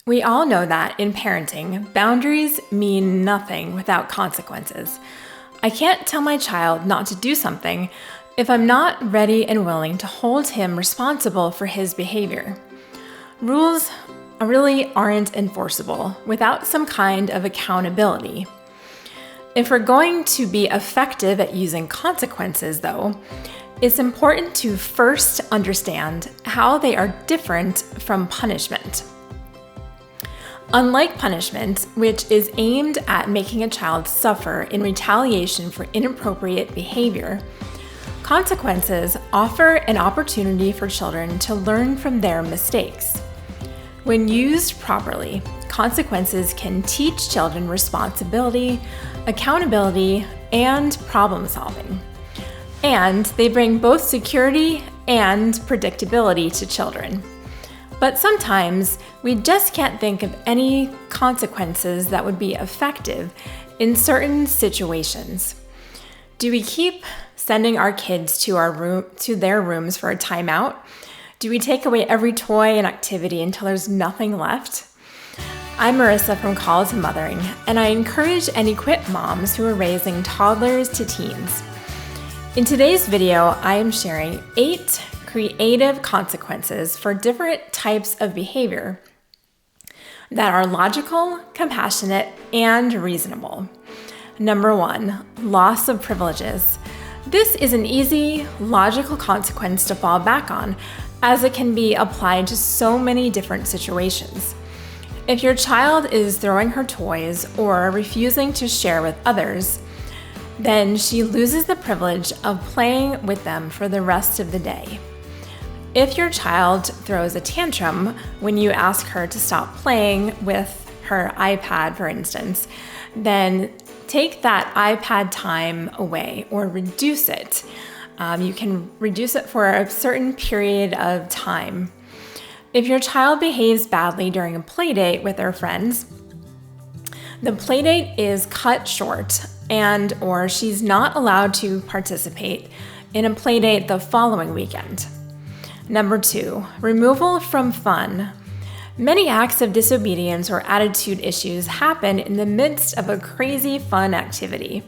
We all know that in parenting, boundaries mean nothing without consequences. I can't tell my child not to do something if I'm not ready and willing to hold him responsible for his behavior. Rules really aren't enforceable without some kind of accountability. If we're going to be effective at using consequences, though, it's important to first understand how they are different from punishment. Unlike punishment, which is aimed at making a child suffer in retaliation for inappropriate behavior, consequences offer an opportunity for children to learn from their mistakes. When used properly, consequences can teach children responsibility, accountability, and problem solving. And they bring both security and predictability to children. But sometimes we just can't think of any consequences that would be effective in certain situations. Do we keep sending our kids to their rooms for a timeout? Do we take away every toy and activity until there's nothing left? I'm Marisa from Call to Mothering, and I encourage and equip moms who are raising toddlers to teens. In today's video, I am sharing 8 creative consequences for different types of behavior that are logical, compassionate, and reasonable. Number 1, loss of privileges. This is an easy, logical consequence to fall back on, as it can be applied to so many different situations. If your child is throwing her toys or refusing to share with others, then she loses the privilege of playing with them for the rest of the day. If your child throws a tantrum when you ask her to stop playing with her iPad, for instance, then take that iPad time away or reduce it. You can reduce it for a certain period of time. If your child behaves badly during a play date with their friends, the play date is cut short or she's not allowed to participate in a play date the following weekend. Number 2, removal from fun. Many acts of disobedience or attitude issues happen in the midst of a crazy fun activity.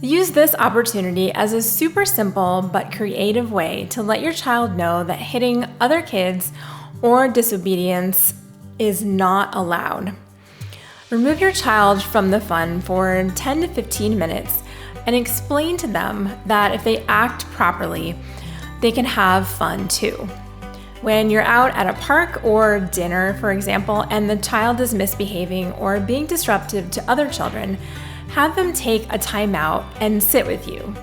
Use this opportunity as a super simple but creative way to let your child know that hitting other kids or disobedience is not allowed. Remove your child from the fun for 10 to 15 minutes and explain to them that if they act properly, they can have fun too. When you're out at a park or dinner, for example, and the child is misbehaving or being disruptive to other children, have them take a time out and sit with you.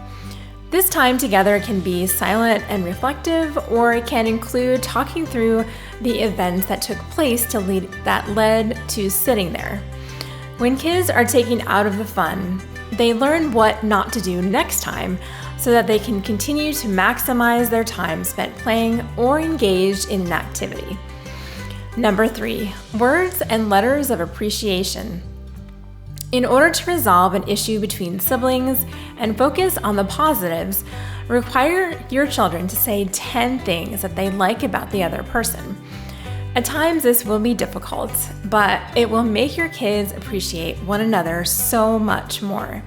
This time together can be silent and reflective, or it can include talking through the events that took place that led to sitting there. When kids are taken out of the fun, they learn what not to do next time so that they can continue to maximize their time spent playing or engaged in an activity. Number 3, words and letters of appreciation. In order to resolve an issue between siblings and focus on the positives, require your children to say 10 things that they like about the other person. At times this will be difficult, but it will make your kids appreciate one another so much more.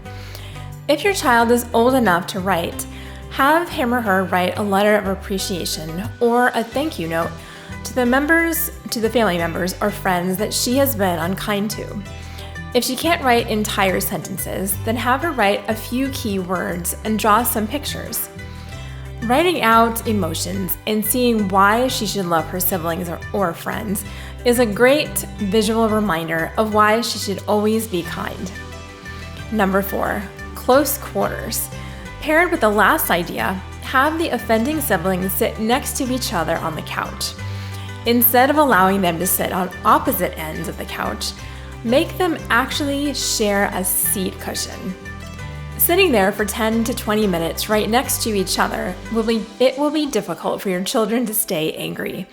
If your child is old enough to write, have him or her write a letter of appreciation or a thank you note to the family members or friends that she has been unkind to. If she can't write entire sentences, then have her write a few key words and draw some pictures. Writing out emotions and seeing why she should love her siblings or friends is a great visual reminder of why she should always be kind. Number 4, close quarters. Paired with the last idea, have the offending siblings sit next to each other on the couch. Instead of allowing them to sit on opposite ends of the couch, make them actually share a seat cushion. Sitting there for 10 to 20 minutes right next to each other will be difficult for your children to stay angry.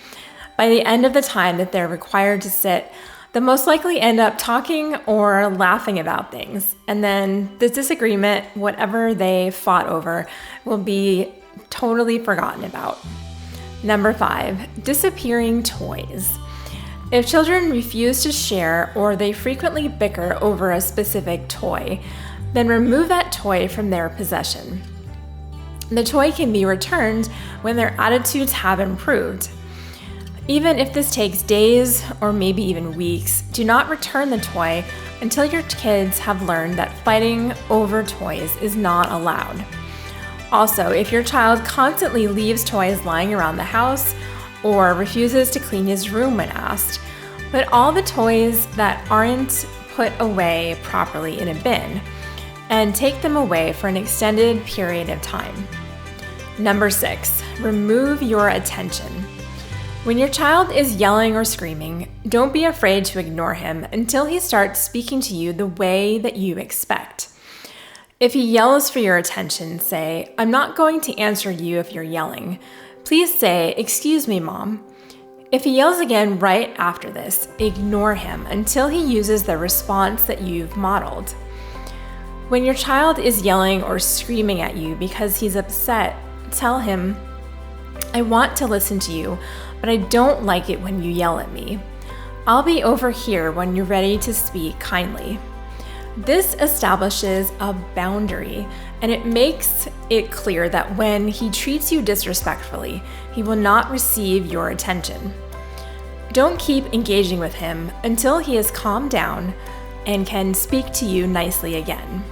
By the end of the time that they're required to sit, they'll most likely end up talking or laughing about things. And then the disagreement, whatever they fought over, will be totally forgotten about. Number 5, disappearing toys. If children refuse to share or they frequently bicker over a specific toy, then remove that toy from their possession. The toy can be returned when their attitudes have improved. Even if this takes days or maybe even weeks, do not return the toy until your kids have learned that fighting over toys is not allowed. Also, if your child constantly leaves toys lying around the house or refuses to clean his room when asked, put all the toys that aren't put away properly in a bin and take them away for an extended period of time. Number 6, remove your attention. When your child is yelling or screaming, don't be afraid to ignore him until he starts speaking to you the way that you expect. If he yells for your attention, say, "I'm not going to answer you if you're yelling. Please say, 'Excuse me, Mom.'" If he yells again right after this, ignore him until he uses the response that you've modeled. When your child is yelling or screaming at you because he's upset, tell him, "I want to listen to you, but I don't like it when you yell at me. I'll be over here when you're ready to speak kindly." This establishes a boundary, and it makes it clear that when he treats you disrespectfully, he will not receive your attention. Don't keep engaging with him until he has calmed down and can speak to you nicely again.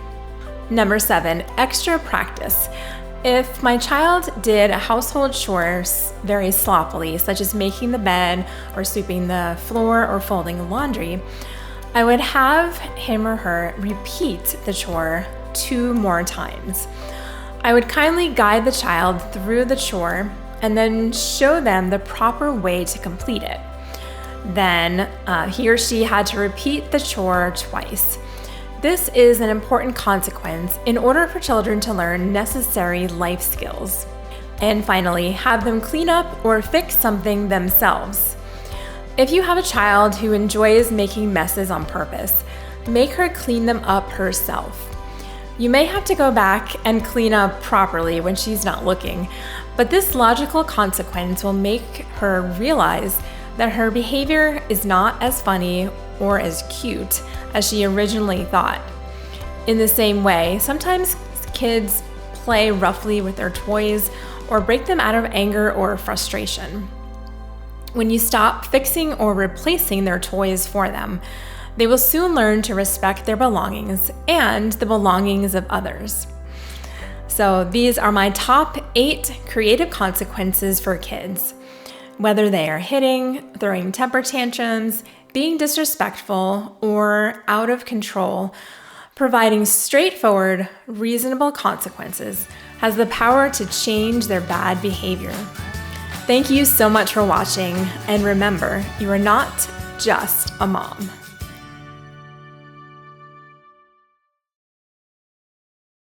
Number 7, extra practice. If my child did household chores very sloppily, such as making the bed or sweeping the floor or folding laundry, I would have him or her repeat the chore 2 more times. I would kindly guide the child through the chore and then show them the proper way to complete it. Then he or she had to repeat the chore twice. This is an important consequence in order for children to learn necessary life skills. And finally, have them clean up or fix something themselves. If you have a child who enjoys making messes on purpose, make her clean them up herself. You may have to go back and clean up properly when she's not looking, but this logical consequence will make her realize that her behavior is not as funny or as cute as she originally thought. In the same way, sometimes kids play roughly with their toys or break them out of anger or frustration. When you stop fixing or replacing their toys for them, they will soon learn to respect their belongings and the belongings of others. So these are my top 8 creative consequences for kids. Whether they are hitting, throwing temper tantrums, being disrespectful, or out of control, providing straightforward, reasonable consequences has the power to change their bad behavior. Thank you so much for watching, and remember, you are not just a mom.